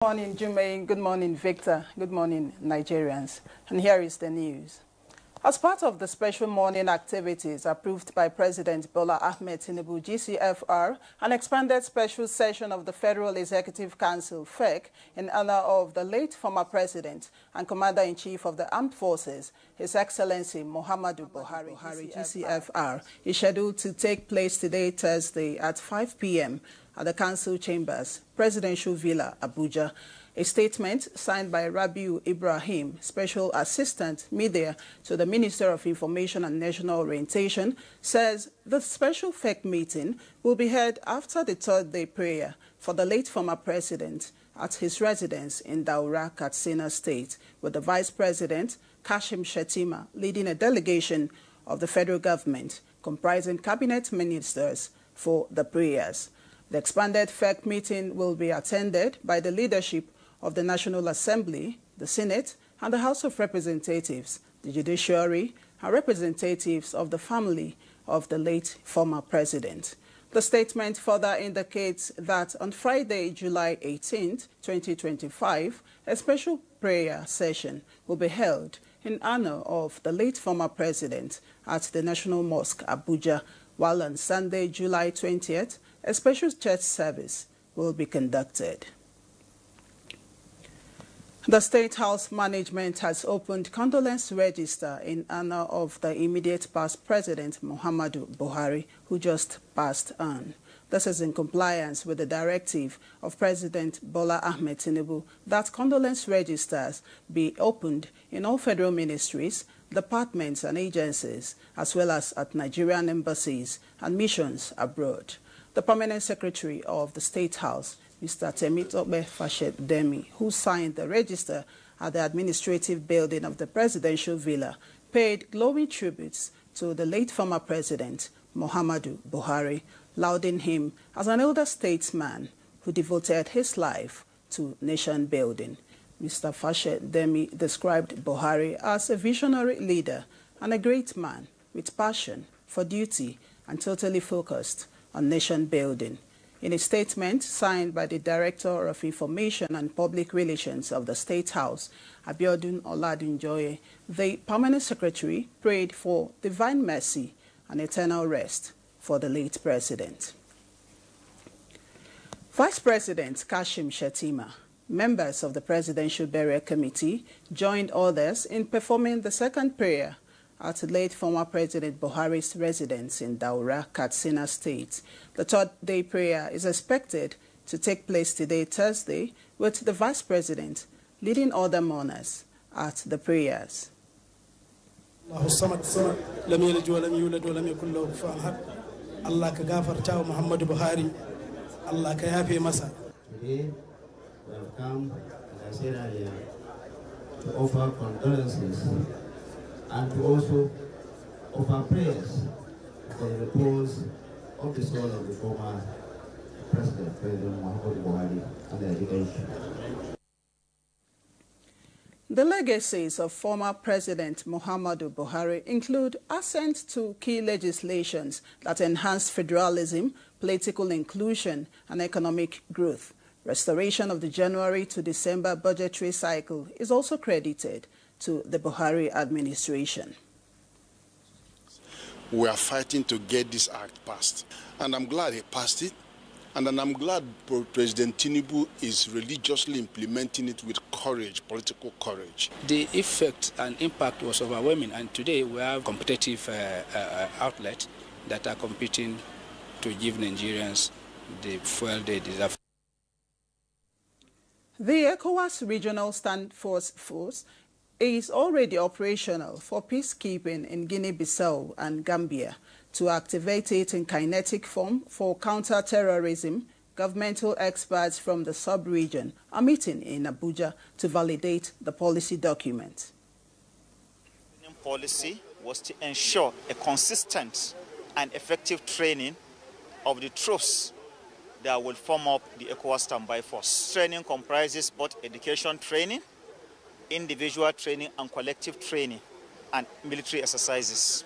Good morning, Jumaine. Good morning, Victor. Good morning, Nigerians. And here is the news. As part of the special morning activities approved by President Bola Ahmed Tinubu, GCFR, an expanded special session of the Federal Executive Council, FEC, in honor of the late former President and Commander-in-Chief of the Armed Forces, His Excellency Muhammadu Buhari, GCFR, is scheduled to take place today, Thursday, at 5 p.m. at the Council Chambers, Presidential Villa, Abuja. A statement signed by Rabiu Ibrahim, Special Assistant Media to the Minister of Information and National Orientation, says the special FEC meeting will be held after the third-day prayer for the late former president at his residence in Daura, Katsina State, with the Vice President, Kashim Shettima, leading a delegation of the federal government comprising cabinet ministers for the prayers. The expanded FEC meeting will be attended by the leadership of the National Assembly, the Senate, and the House of Representatives, the Judiciary, and representatives of the family of the late former president. The statement further indicates that on Friday, July 18, 2025, a special prayer session will be held in honor of the late former president at the National Mosque, Abuja, while on Sunday, July 20th, a special church service will be conducted. The State House management has opened condolence register in honor of the immediate past President Muhammadu Buhari, who just passed on. This is in compliance with the directive of President Bola Ahmed Tinubu that condolence registers be opened in all federal ministries, departments and agencies, as well as at Nigerian embassies and missions abroad. The Permanent Secretary of the State House, Mr. Temitope Fashed-Demi, who signed the register at the administrative building of the Presidential Villa, paid glowing tributes to the late former President, Muhammadu Buhari, lauding him as an elder statesman who devoted his life to nation building. Mr. Fashed-Demi described Buhari as a visionary leader and a great man with passion for duty and totally focused on nation building. In a statement signed by the Director of Information and Public Relations of the State House, Abiodun Oladunjoye, the Permanent Secretary prayed for divine mercy and eternal rest for the late President. Vice President Kashim Shettima, members of the Presidential Burial Committee, joined others in performing the second prayer at the late former President Buhari's residence in Daura, Katsina State. The third-day prayer is expected to take place today, Thursday, with the Vice President leading other mourners at the prayers. Allah ka gafarta wa Muhammadu Buhari, Allah ka yafe masa. Today, we have come, as I said earlier, to offer condolences and to also offer prayers for the repose of the soul of the former President Muhammadu Buhari, and their education. The legacies of former President Muhammadu Buhari include assent to key legislations that enhance federalism, political inclusion, and economic growth. Restoration of the January to December budgetary cycle is also credited to the Buhari administration. We are fighting to get this act passed, and I'm glad he passed it. And then I'm glad President Tinubu is religiously implementing it with courage, political courage. The effect and impact was overwhelming, and today we have competitive outlets that are competing to give Nigerians the fuel they deserve. The ECOWAS Regional Stand Force is already operational for peacekeeping in Guinea-Bissau and Gambia. To activate it in kinetic form for counter-terrorism, governmental experts from the sub-region are meeting in Abuja to validate the policy document. The policy was to ensure a consistent and effective training of the troops that will form up the ECOWAS standby force. Training comprises both education training, individual training, and collective training, and military exercises.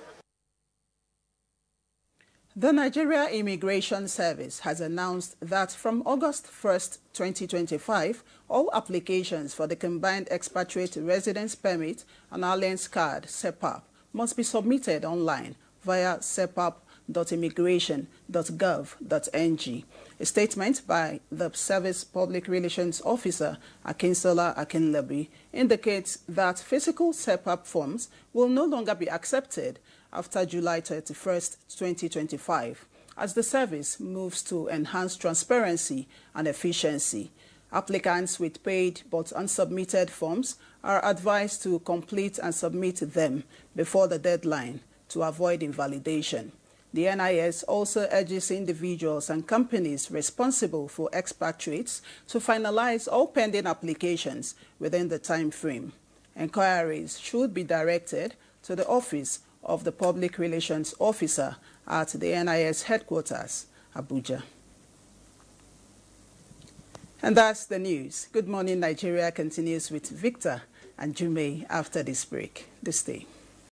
The Nigeria Immigration Service has announced that from August 1st, 2025, all applications for the Combined Expatriate Residence Permit and Alliance Card (CEPAP) must be submitted online via cepap.immigration.gov.ng. A statement by the Service Public Relations Officer, Akinsola Akinlebi, indicates that physical CEPAP forms will no longer be accepted after July 31st, 2025, as the service moves to enhance transparency and efficiency. Applicants with paid but unsubmitted forms are advised to complete and submit them before the deadline to avoid invalidation. The NIS also urges individuals and companies responsible for expatriates to finalize all pending applications within the time frame. Enquiries should be directed to the Office of the Public Relations Officer at the NIS headquarters, Abuja. And that's the news. Good Morning Nigeria continues with Victor and Jume after this break. This day.